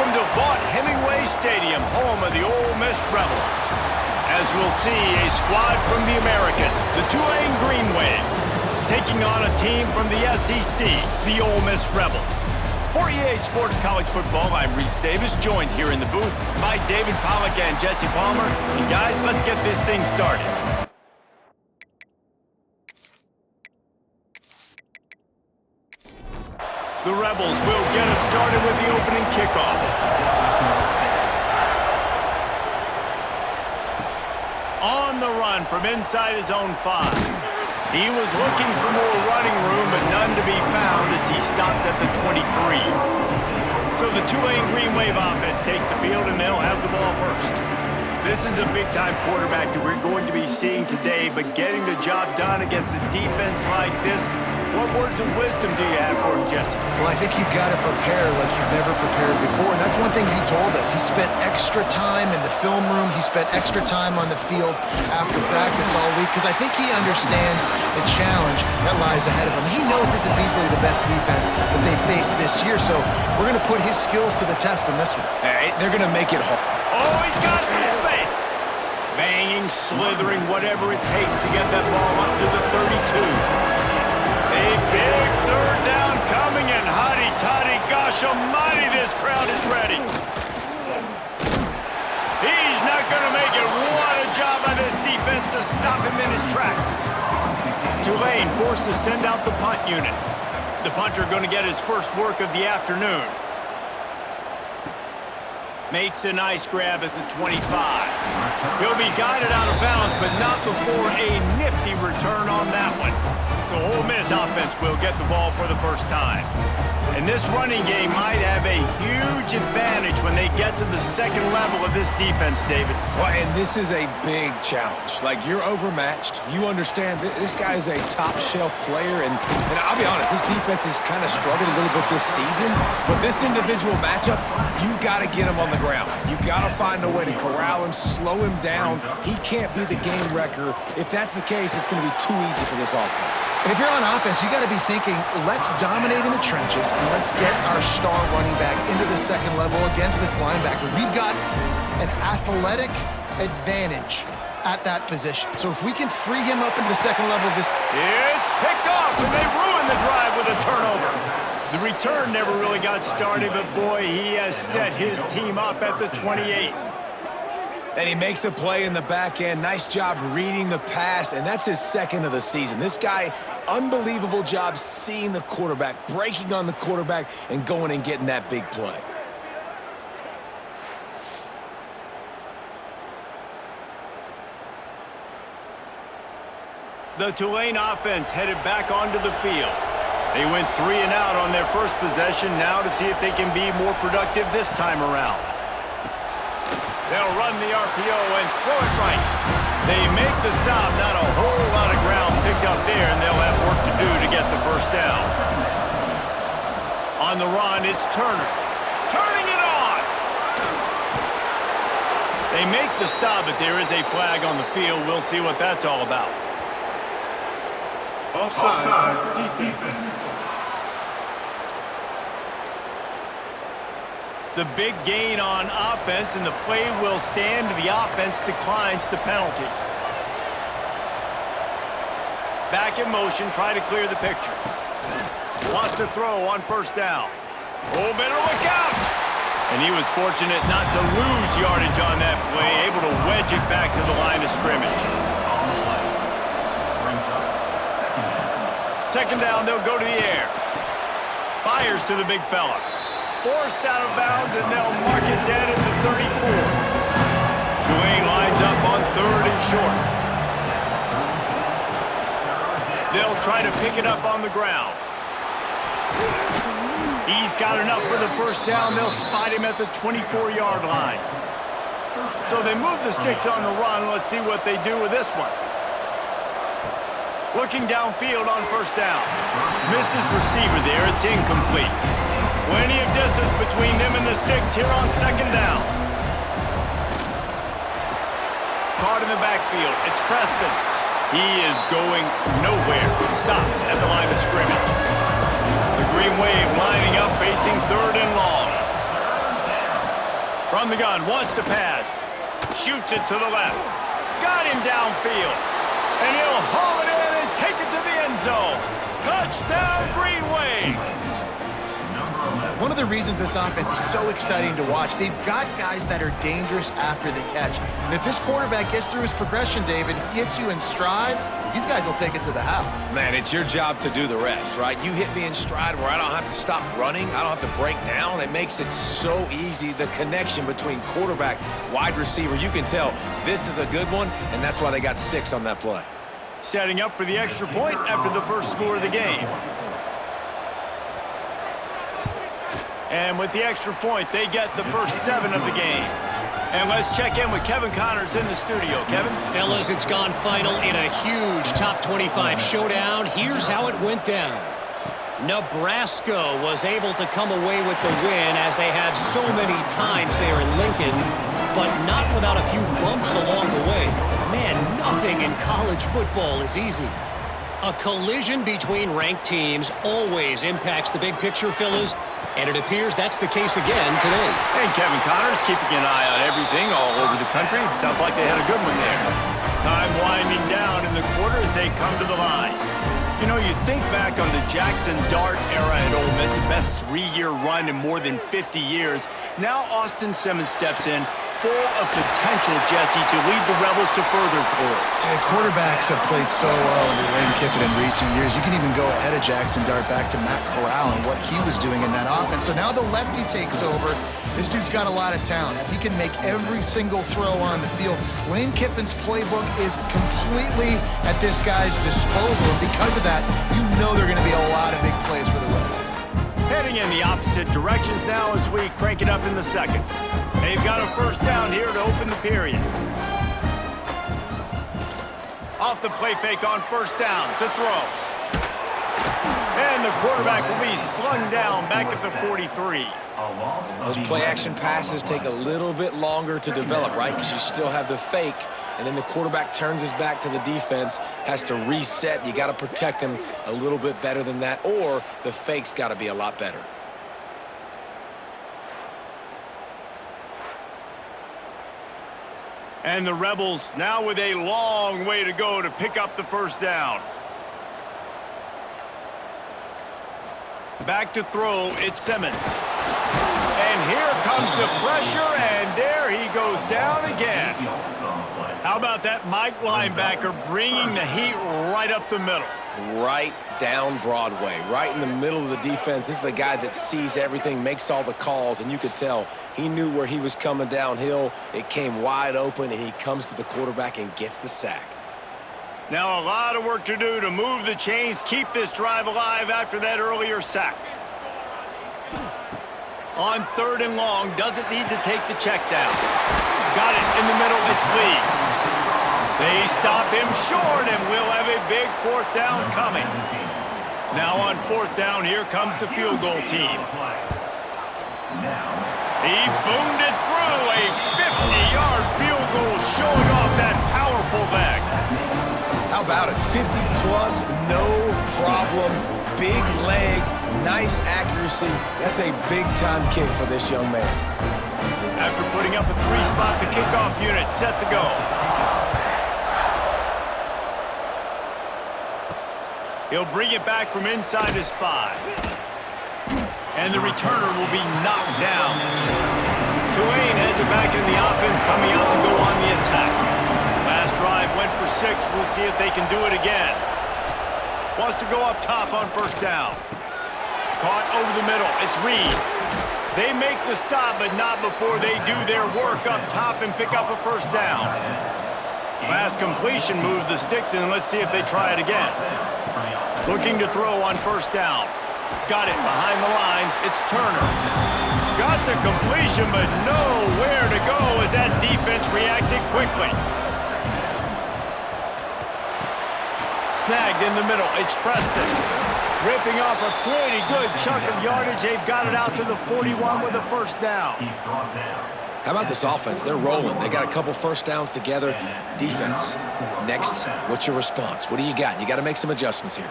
Welcome to Vaught-Hemingway Stadium, home of the Ole Miss Rebels. As we'll see, a squad from the American, the Tulane Green Wave, taking on a team from the SEC, the Ole Miss Rebels. For EA Sports College Football, I'm Reese Davis, joined here in the booth by David Pollack and Jesse Palmer. And guys, let's get this thing started. The Rebels will get us started with the opening kickoff. On the run from inside his own 5. He was looking for more running room, but none to be found as he stopped at the 23. So the Tulane Green Wave offense takes the field, and they'll have the ball first. This is a big-time quarterback that we're going to be seeing today, but getting the job done against a defense like this, what words of wisdom do you have for him, Jesse? Well, I think you've got to prepare like you've never prepared before, and that's one thing he told us. He spent extra time in the film room. He spent extra time on the field after practice all week because I think he understands the challenge that lies ahead of him. He knows this is easily the best defense that they faced this year, so we're going to put his skills to the test in this one. Hey, they're going to make it hard. Oh, he's got some space. Banging, slithering, whatever it takes to get that ball up to the 32. A big third down coming, and hotty-toddy, gosh almighty, this crowd is ready. He's not going to make it. What a job by this defense to stop him in his tracks. Tulane forced to send out the punt unit. The punter going to get his first work of the afternoon. Makes a nice grab at the 25. He'll be guided out of bounds, but not before a nifty return on that one. So Ole Miss offense will get the ball for the first time. And this running game might have a huge advantage when they get to the second level of this defense, David. Well, and this is a big challenge. Like, you're overmatched. You understand this guy is a top-shelf player. And I'll be honest, this defense has kind of struggled a little bit this season. But this individual matchup, you got to get him on the ground. You got to find a way to corral him, slow him down. He can't be the game wrecker. If that's the case, it's going to be too easy for this offense. And if you're on offense, you got to be thinking, let's dominate in the trenches and let's get our star running back into the second level against this linebacker. We've got an athletic advantage at that position. So if we can free him up into the second level of this... It's picked off, and they ruin the drive with a turnover. The return never really got started, but boy, he has set his team up at the 28. And he makes a play in the back end. Nice job reading the pass, and that's his second of the season. This guy, unbelievable job seeing the quarterback, breaking on the quarterback, and going and getting that big play. The Tulane offense headed back onto the field. They went 3 and out on their first possession, now to see if they can be more productive this time around. They'll run the RPO and throw it right. They make the stop, not a whole lot of ground picked up there, and they'll have work to do to get the first down. On the run, it's Turner. Turning it on! They make the stop, but there is a flag on the field. We'll see what that's all about. Offside, defense. The big gain on offense, and the play will stand. The offense declines the penalty. Back in motion, try to clear the picture. Wants to throw on first down. Oh, better look out! And he was fortunate not to lose yardage on that play, able to wedge it back to the line of scrimmage. Second down, they'll go to the air. Fires to the big fella. Forced out of bounds, and they'll mark it dead at the 34. Tulane lines up on 3rd and short. They'll try to pick it up on the ground. He's got enough for the first down. They'll spot him at the 24-yard line. So they move the sticks on the run. Let's see what they do with this one. Looking downfield on first down. Missed his receiver there. It's incomplete. Plenty of distance between them and the sticks here on second down. Caught in the backfield. It's Preston. He is going nowhere. Stopped at the line of scrimmage. The Green Wave lining up, facing 3rd and long. From the gun, wants to pass. Shoots it to the left. Got him downfield. And he'll haul it in and take it to the end zone. Touchdown, Green Wave. One of the reasons this offense is so exciting to watch, they've got guys that are dangerous after the catch. And if this quarterback gets through his progression, David, hits you in stride, these guys will take it to the house. Man, it's your job to do the rest, right? You hit me in stride where I don't have to stop running. I don't have to break down. It makes it so easy. The connection between quarterback, wide receiver, you can tell this is a good one, and that's why they got 6 on that play. Setting up for the extra point after the first score of the game. And with the extra point, they get the first 7 of the game. And let's check in with Kevin Connors in the studio. Kevin? Fellas, it's gone final in a huge top 25 showdown. Here's how it went down. Nebraska was able to come away with the win as they had so many times there in Lincoln, but not without a few bumps along the way. Man, nothing in college football is easy. A collision between ranked teams always impacts the big picture, fellas, and it appears that's the case again today. And Kevin Connors keeping an eye on everything all over the country. Sounds like they had a good one there. Time winding down in the quarter as they come to the line. You know, you think back on the Jackson Dart era at Ole Miss, the best 3-year run in more than 50 years. Now Austin Simmons steps in, full of potential, Jesse, to lead the Rebels to further glory. And quarterbacks have played so well under Lane Kiffin in recent years. You can even go ahead of Jackson Dart back to Matt Corral and what he was doing in that offense. So now the lefty takes over. This dude's got a lot of talent. He can make every single throw on the field. Lane Kiffin's playbook is completely at this guy's disposal. And because of that, you know there are going to be a lot of big plays for the Rebels. Heading in the opposite directions now as we crank it up in the second. They've got a first down here to open the period. Off the play fake on first down to throw. And the quarterback will be slung down back at the 43. Those play-action passes take a little bit longer to develop, right? Because you still have the fake, and then the quarterback turns his back to the defense, has to reset. You got to protect him a little bit better than that, or the fake's got to be a lot better. And the Rebels now with a long way to go to pick up the first down. Back to throw, it's Simmons. And here comes the pressure, and there he goes down again. How about that Mike linebacker bringing the heat right up the middle? Right down Broadway, right in the middle of the defense. This is the guy that sees everything, makes all the calls, and you could tell he knew where he was coming downhill. It came wide open, and he comes to the quarterback and gets the sack. Now a lot of work to do to move the chains, keep this drive alive after that earlier sack. On third and long, doesn't need to take the check down. Got it in the middle, it's Lee. They stop him short, and we'll have a big fourth down coming. Now on fourth down, here comes the field goal team. He boomed it through, a 50-yard field goal showing off that powerful leg. How about it? 50-plus, no problem, big leg, nice accuracy. That's a big-time kick for this young man. After putting up a 3-spot, the kickoff unit set to go. He'll bring it back from inside his 5. And the returner will be knocked down. Tulane has it back in the offense, coming out to go on the attack. Last drive went for 6. We'll see if they can do it again. Wants to go up top on first down. Caught over the middle. It's Reed. They make the stop, but not before they do their work up top and pick up a first down. Last completion moved the sticks in. Let's see if they try it again. Looking to throw on first down. Got it behind the line. It's Turner. Got the completion, but nowhere to go as that defense reacted quickly. Snagged in the middle. It's Preston. Ripping off a pretty good chunk of yardage. They've got it out to the 41 with a first down. How about this offense? They're rolling. They got a couple first downs together. Defense. Next, what's your response? What do you got? You got to make some adjustments here.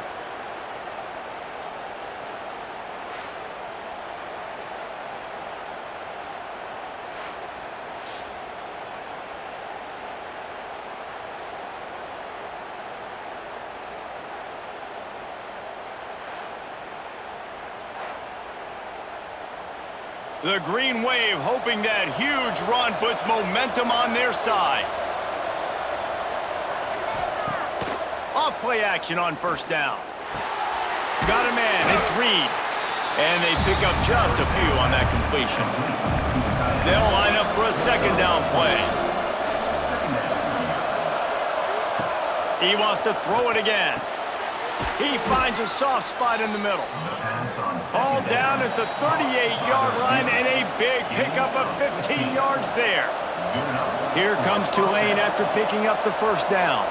The Green Wave hoping that huge run puts momentum on their side. Off play action on first down. Got a man, it's Reed. And they pick up just a few on that completion. They'll line up for a second down play. He wants to throw it again. He finds a soft spot in the middle. All down at the 38-yard line and a big pickup of 15 yards there. Here comes Tulane after picking up the first down.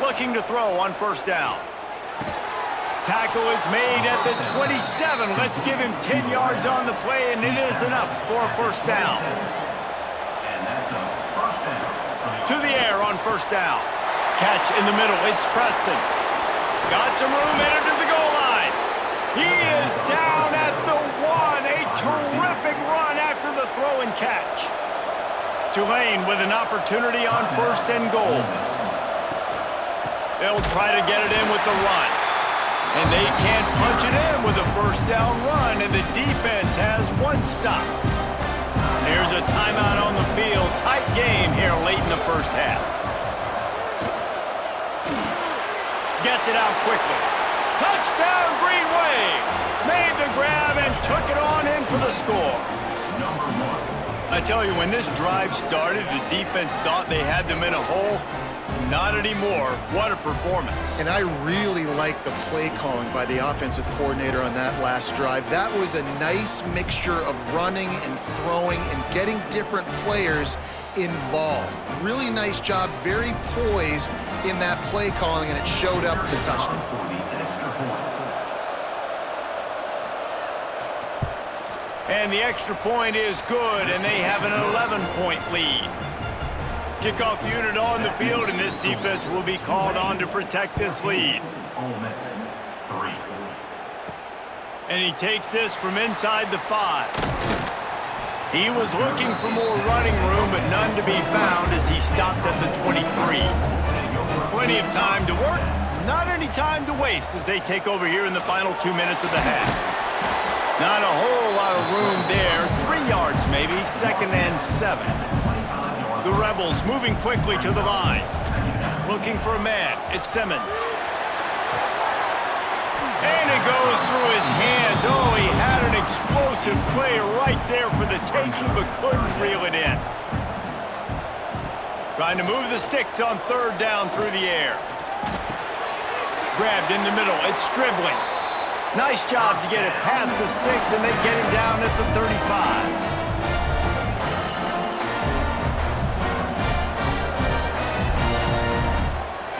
Looking to throw on first down. Tackle is made at the 27. Let's give him 10 yards on the play, and it is enough for a first down. To the air on first down. Catch in the middle, it's Preston. Got some room, headed to the goal line. He is down at the 1. A terrific run after the throw and catch. Tulane with an opportunity on first and goal. They'll try to get it in with the run. And they can't punch it in with a first down run, and the defense has one stop. There's a timeout on the field. Tight game here late in the first half. Gets it out quickly. Touchdown, Green Wave! Made the grab and took it on in for the score. I tell you, when this drive started, the defense thought they had them in a hole. Not anymore. What a performance. And I really like the play calling by the offensive coordinator on that last drive. That was a nice mixture of running and throwing and getting different players involved. Really nice job, very poised in that play calling, and it showed up with the touchdown. And the extra point is good, and they have an 11-point lead. Kickoff unit on the field, and this defense will be called on to protect this lead. And he takes this from inside the 5. He was looking for more running room, but none to be found as he stopped at the 23. Plenty of time to work, not any time to waste as they take over here in the final 2 minutes of the half. Not a whole lot of room there, 3 yards maybe, 2nd and 7. The Rebels moving quickly to the line. Looking for a man. It's Simmons. And it goes through his hands. Oh, he had an explosive play right there for the taking, but couldn't reel it in. Trying to move the sticks on third down through the air. Grabbed in the middle. It's Stribling. Nice job to get it past the sticks, and they get him down at the 35.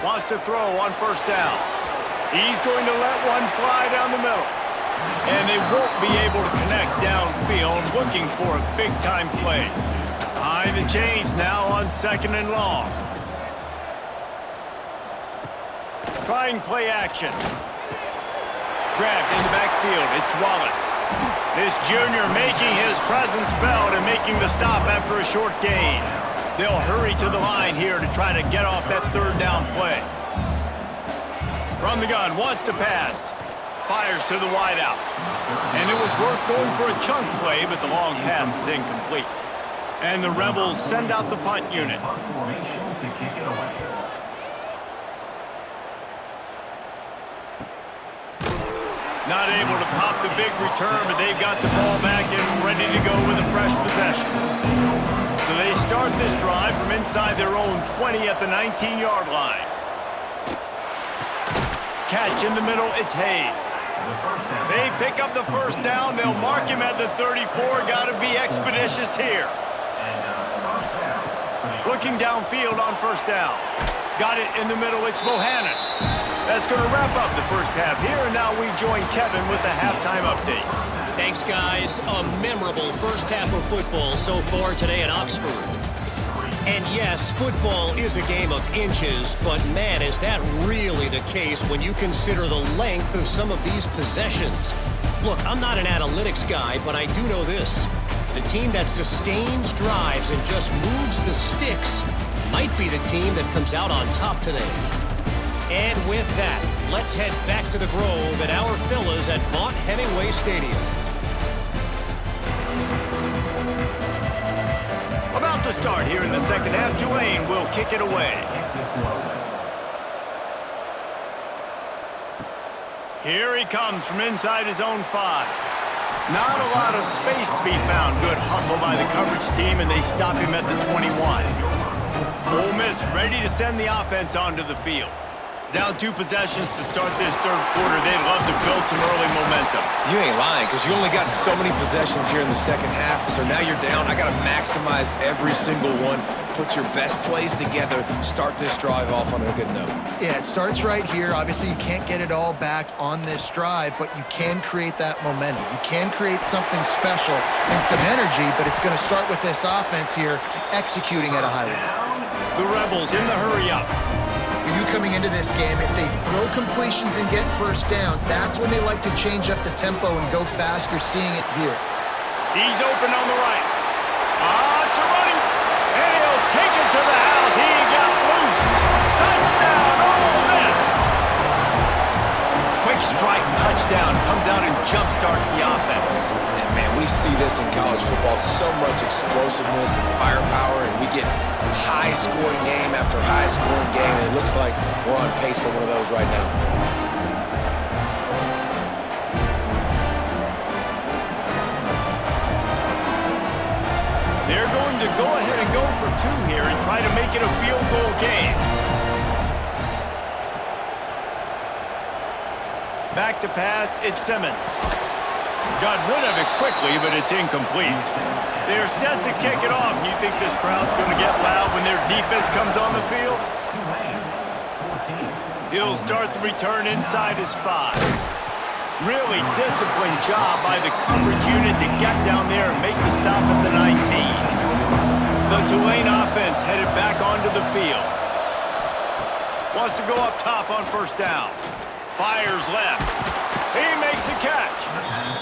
Wants to throw on first down. He's going to let one fly down the middle. And they won't be able to connect downfield, looking for a big-time play. Behind the chains now on 2nd and long. Trying play action. Grabbed in the backfield. It's Wallace. This junior making his presence felt and making the stop after a short gain. They'll hurry to the line here to try to get off that third down play. From the gun, wants to pass. Fires to the wideout. And it was worth going for a chunk play, but the long pass is incomplete. And the Rebels send out the punt unit. Not able to pop the big return, but they've got the ball back and ready to go with a fresh possession. So they start this drive from inside their own 20 at the 19-yard line. Catch in the middle, it's Hayes. They pick up the first down. They'll mark him at the 34. Got to be expeditious here. Looking downfield on first down. Got it in the middle, it's Bohannon. That's going to wrap up the first half here, and now we join Kevin with the halftime update. Thanks, guys. A memorable first half of football so far today in Oxford. And yes, football is a game of inches, but man, is that really the case when you consider the length of some of these possessions. Look, I'm not an analytics guy, but I do know this. The team that sustains drives and just moves the sticks might be the team that comes out on top today. And with that, Let's head back to the Grove at our Villas at Vaught Hemingway Stadium. About to start here in the second half. Tulane will kick it away. Here he comes from inside his own 5. Not a lot of space to be found. Good hustle by the coverage team, and they stop him at the 21. Ole Miss ready to send the offense onto the field. Down 2 possessions to start this third quarter. They'd love to build some early momentum. You ain't lying, because you only got so many possessions here in the second half, so now you're down. I got to maximize every single one. Put your best plays together. Start this drive off on a good note. Yeah, it starts right here. Obviously, you can't get it all back on this drive, but you can create that momentum. You can create something special and some energy, but it's going to start with this offense here executing at a high level. The Rebels in the hurry-up. You coming into this game, if they throw completions and get first downs, that's when they like to change up the tempo and go fast. You're seeing it here. He's open on the right. It's a running. And he'll take it to the house. He got loose. Touchdown, Ole Miss. Quick strike touchdown. Comes out and jump-starts the offense. And, man, we see this in college football. So much explosiveness and firepower, and we get high-scoring game after high-scoring game, and it looks like we're on pace for one of those right now. They're going to go ahead and go for 2 here and try to make it a field goal game. Back to pass, it's Simmons. Got rid of it quickly, but it's incomplete. They're set to kick it off. You think this crowd's going to get loud when their defense comes on the field? He'll start the return inside his 5. Really disciplined job by the coverage unit to get down there and make the stop at the 19. The Tulane offense headed back onto the field. Wants to go up top on first down. Fires left. He makes the catch.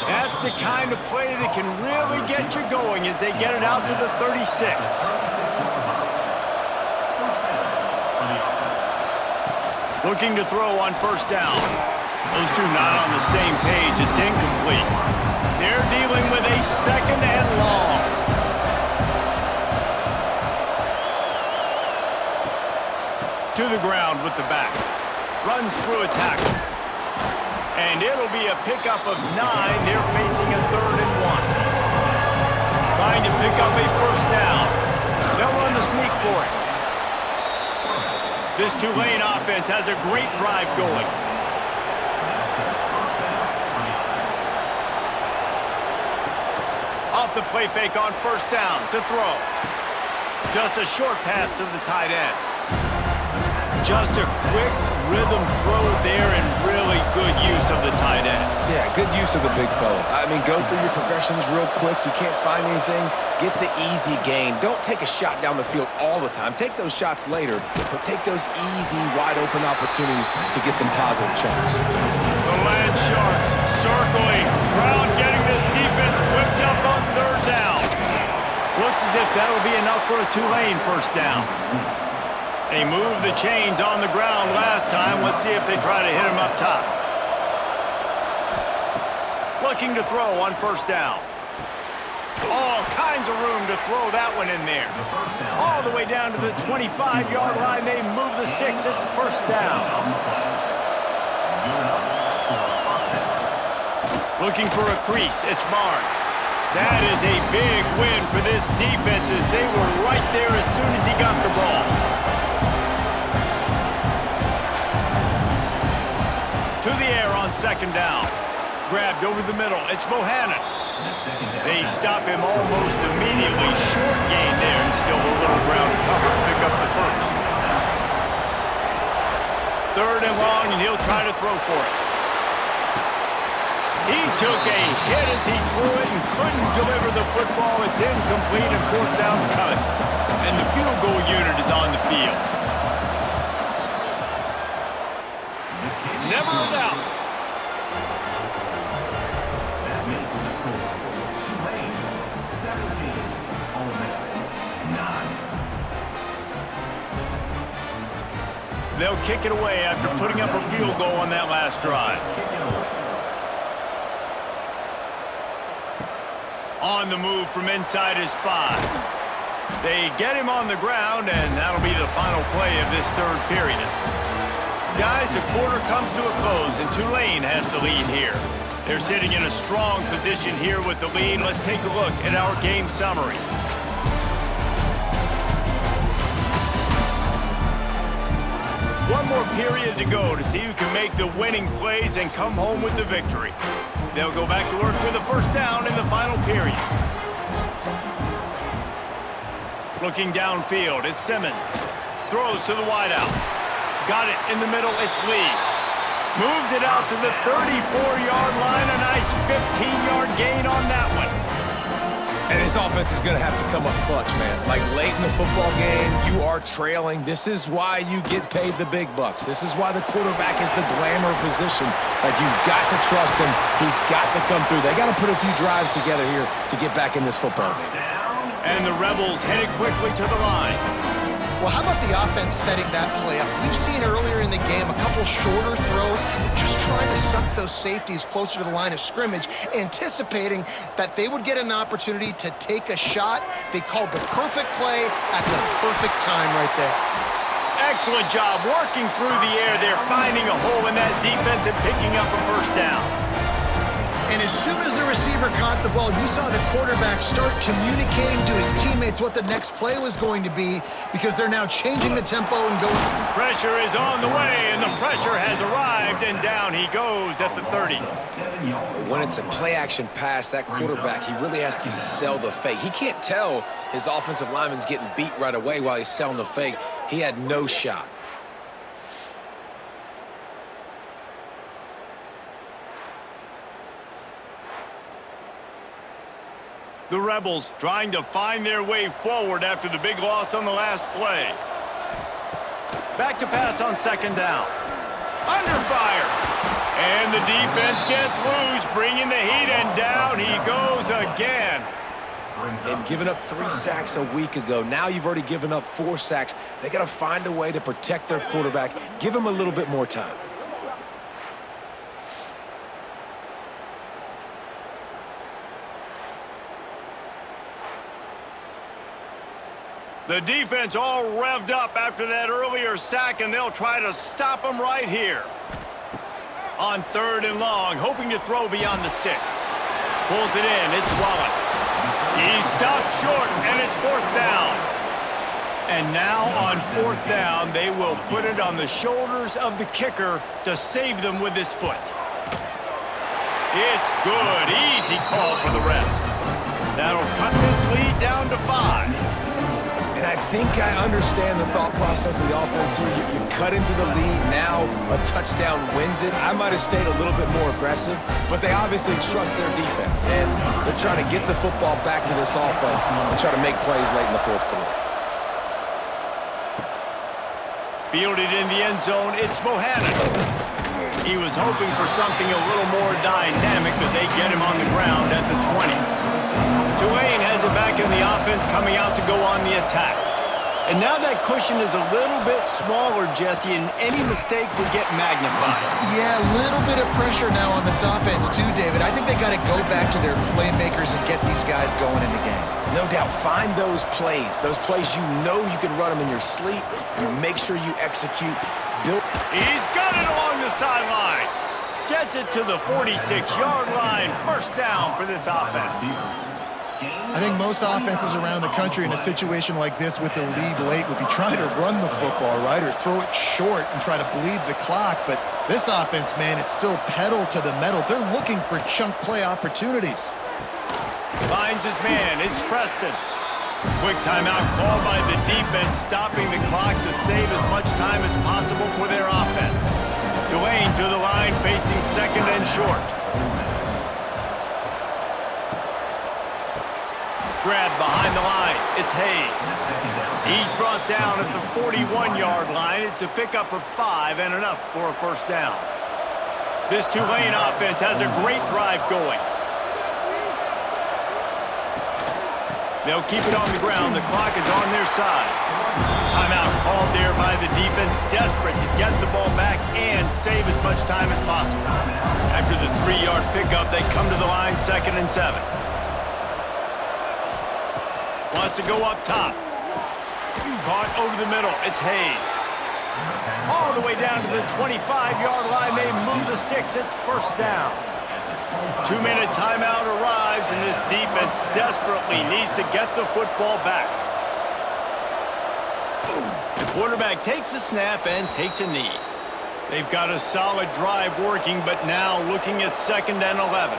That's the kind of play that can really get you going as they get it out to the 36. Looking to throw on first down. Those two not on the same page. It's incomplete. They're dealing with a second and long. To the ground with the back. Runs through a tackle. And it'll be a pickup of 9. They're facing a 3rd and 1. Trying to pick up a first down. They'll run the sneak for it. This Tulane offense has a great drive going. Off the play fake on first down to throw. Just a short pass to the tight end. Just a quick rhythm throw there and really good use of the tight end. Yeah, good use of the big fella. I mean, go through your progressions real quick. You can't find anything. Get the easy gain. Don't take a shot down the field all the time. Take those shots later, but take those easy, wide-open opportunities to get some positive chunks. The Land Sharks circling. Crowd getting this defense whipped up on third down. Looks as if that'll be enough for a Tulane first down. They moved the chains on the ground last time. Let's see if they try to hit him up top. Looking to throw on first down. All kinds of room to throw that one in there. All the way down to the 25-yard line. They move the sticks. It's first down. Looking for a crease. It's Barnes. That is a big win for this defense as they were right there as soon as he got the ball. To the air on second down. Grabbed over the middle. It's Bohannon. They stop him almost immediately. Short gain there and still a little ground to cover to pick up the first. Third and long, and he'll try to throw for it. He took a hit as he threw it and couldn't deliver the football. It's incomplete and fourth down's coming. And the field goal unit is on the field. Never a doubt. That makes the score Tulane 17, Ole Miss 9. They'll kick it away after putting up a field goal on that last drive. On the move from inside his 5. They get him on the ground, and that'll be the final play of this third period. Guys, the quarter comes to a close, and Tulane has the lead here. They're sitting in a strong position here with the lead. Let's take a look at our game summary. One more period to go to see who can make the winning plays and come home with the victory. They'll go back to work with a first down in the final period. Looking downfield, it's Simmons. Throws to the wideout. Got it in the middle, it's Lee. Moves it out to the 34-yard line. A nice 15-yard gain on that one. And his offense is going to have to come up clutch, man. Like late in the football game, you are trailing. This is why you get paid the big bucks. This is why the quarterback is the glamour position. Like, you've got to trust him. He's got to come through. They got to put a few drives together here to get back in this football game. And the Rebels headed quickly to the line. Well, how about the offense setting that play up? We've seen earlier in the game a couple shorter throws, just trying to suck those safeties closer to the line of scrimmage, anticipating that they would get an opportunity to take a shot. They called the perfect play at the perfect time right there. Excellent job working through the air there, finding a hole in that defense and picking up a first down. And as soon as the receiver caught the ball, you saw the quarterback start communicating to his teammates what the next play was going to be, because they're now changing the tempo and going. Pressure is on the way, and the pressure has arrived, and down he goes at the 30. When it's a play-action pass, that quarterback, he really has to sell the fake. He can't tell his offensive lineman's getting beat right away while he's selling the fake. He had no shot. The Rebels trying to find their way forward after the big loss on the last play. Back to pass on second down. Under fire. And the defense gets loose, bringing the heat, and down he goes again. And giving up 3 sacks a week ago. Now you've already given up 4 sacks. They got to find a way to protect their quarterback. Give him a little bit more time. The defense all revved up after that earlier sack, and they'll try to stop him right here. On third and long, hoping to throw beyond the sticks. Pulls it in, it's Wallace. He stopped short, and it's fourth down. And now on fourth down, they will put it on the shoulders of the kicker to save them with his foot. It's good, easy call for the ref. That'll cut this lead down to 5. And I think I understand the thought process of the offense here. You cut into the lead, now a touchdown wins it. I might have stayed a little bit more aggressive, but they obviously trust their defense, and they're trying to get the football back to this offense and try to make plays late in the fourth quarter. Fielded in the end zone, it's Bohannon. He was hoping for something a little more dynamic, but they get him on the ground at the 20. Tulane has it back in the offense, coming out to go on the attack. And now that cushion is a little bit smaller, Jesse, and any mistake would get magnified. Yeah, a little bit of pressure now on this offense too, David. I think they got to go back to their playmakers and get these guys going in the game. No doubt, find those plays you know you can run them in your sleep. You make sure you execute. He's got it along the sideline. Gets it to the 46-yard line. First down for this offense. I think most offenses around the country in a situation like this with the lead late would be trying to run the football, right, or throw it short and try to bleed the clock. But this offense, man, it's still pedal to the metal. They're looking for chunk play opportunities. Finds his man. It's Preston. Quick timeout called by the defense, stopping the clock to save as much time as possible for their offense. Tulane to the line, facing second and short. Grab behind the line. It's Hayes. He's brought down at the 41-yard line. It's a pickup of 5 and enough for a first down. This Tulane offense has a great drive going. They'll keep it on the ground. The clock is on their side. Timeout called there by the defense, desperate to get the ball back and save as much time as possible. After the 3-yard pickup, they come to the line, 2nd and 7. Wants to go up top. Caught over the middle. It's Hayes. All the way down to the 25-yard line. They move the sticks. It's 1st down. 2-minute timeout arrives, and this defense desperately needs to get the football back. The quarterback takes a snap and takes a knee. They've got a solid drive working, but now looking at 2nd and 11.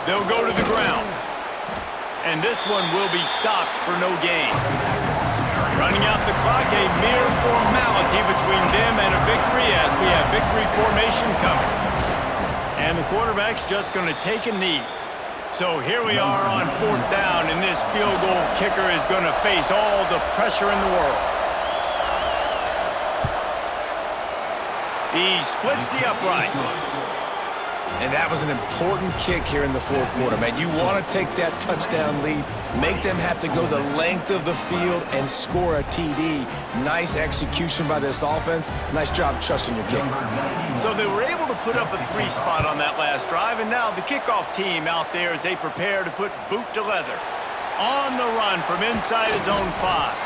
They'll go to the ground. And this one will be stopped for no gain. Running out the clock, a mere formality between them and a victory as we have victory formation coming. And the quarterback's just going to take a knee. So here we are on 4th down, and this field goal kicker is going to face all the pressure in the world. He splits the uprights. And that was an important kick here in the 4th quarter, man. You want to take that touchdown lead, make them have to go the length of the field and score a TD. Nice execution by this offense. Nice job trusting your kicker. So they were able to put up a 3 spot on that last drive, and now the kickoff team out there as they prepare to put boot to leather. On the run from inside his own 5.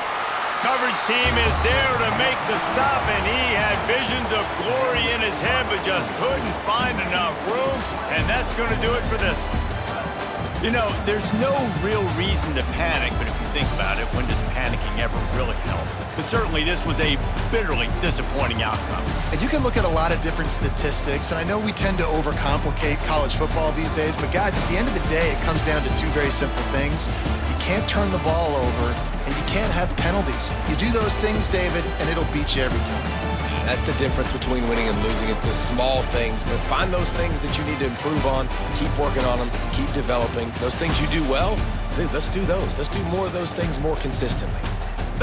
Coverage team is there to make the stop, and he had visions of glory in his head, but just couldn't find enough room, and that's going to do it for this one. You know, there's no real reason to panic, but if you think about it, when does panicking ever really help? But certainly this was a bitterly disappointing outcome. And you can look at a lot of different statistics, and I know we tend to overcomplicate college football these days, but guys, at the end of the day, it comes down to 2 very simple things. You can't turn the ball over, and you can't have penalties. You do those things, David, and it'll beat you every time. That's the difference between winning and losing. It's the small things, but find those things that you need to improve on, keep working on them, keep developing. Those things you do well, dude, let's do those. Let's do more of those things more consistently.